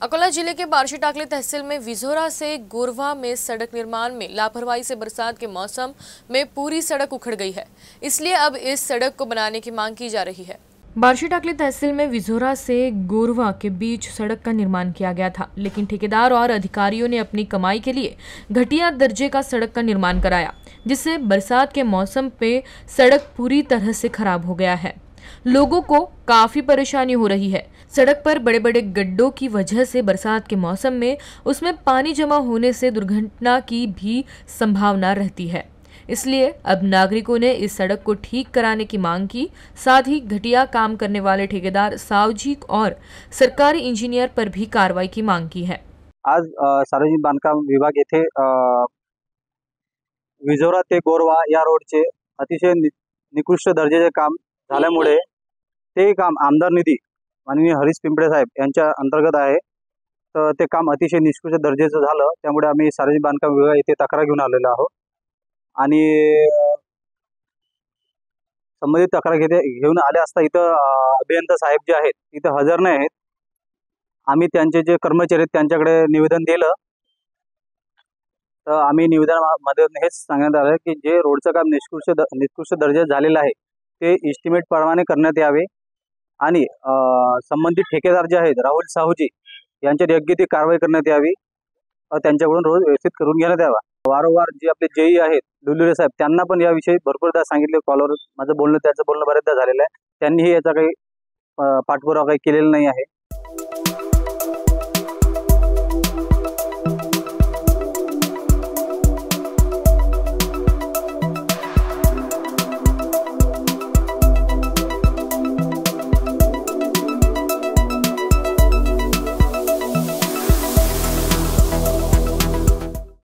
अकोला जिले के बार्शी-टाकली तहसील में विझोरा से गोरवा में सड़क निर्माण में लापरवाही से बरसात के मौसम में पूरी सड़क उखड़ गई है। इसलिए अब इस सड़क को बनाने की मांग की जा रही है। बार्शी-टाकली तहसील में विझोरा से गोरवा के बीच सड़क का निर्माण किया गया था, लेकिन ठेकेदार और अधिकारियों ने अपनी कमाई के लिए घटिया दर्जे का सड़क का निर्माण कराया, जिससे बरसात के मौसम पे सड़क पूरी तरह से खराब हो गया है। लोगों को काफी परेशानी हो रही है। सड़क पर बड़े बड़े गड्ढों की वजह से बरसात के मौसम में उसमें पानी जमा होने से दुर्घटना की भी संभावना रहती है। इसलिए अब नागरिकों ने इस सड़क को ठीक कराने की मांग की। साथ ही घटिया काम करने वाले ठेकेदार सावजिक और सरकारी इंजीनियर पर भी कार्रवाई की मांग की है। आज सार्वजनिक बांधकाम विभाग येथे विझोरा ते गोरवा या रोडचे अतिशय निकृष्ट दर्जाचे काम झाल्यामुळे ते काम आमदार निधी माननीय हरीश पिंपळे साहेब यांच्या अंतर्गत आहे। तर ते काम अतिशय निकृष्ट दर्जाचं झालं, त्यामुळे आम्ही सार्वजनिक बांधकाम विभाग येथे तक्रार घेऊन आलेलो आहोत आणि संबंधित तक्रार घेऊन आले असता इथं अभियंता साहेब जे आहेत इथं हजर नाही आहेत। आम्ही त्यांचे जे कर्मचारी आहेत त्यांच्याकडे निवेदन दिलं, तर आम्ही निवेदनामध्ये हेच सांगण्यात आलं की जे रोडचं काम निकृष्ट दर्जाचं झालेलं आहे ते एस्टिमेट प्रमाणे करण्यात यावे आणि संबंधित ठेकेदार जे आहेत राहुल साहूजी यांच्यावर योग्य ती कारवाई करण्यात यावी, त्यांच्याकडून रोज व्यवस्थित करून घेण्यात यावा। वारंवार जे आपले जेई आहेत डुलुरे साहेब त्यांना पण याविषयी भरपूरदा सांगितले, कॉलवर माझं बोलणं त्यांचं बोलणं बरेचदा झालेलं आहे। त्यांनीही याचा काही पाठपुरावा काही केलेला नाही आहे।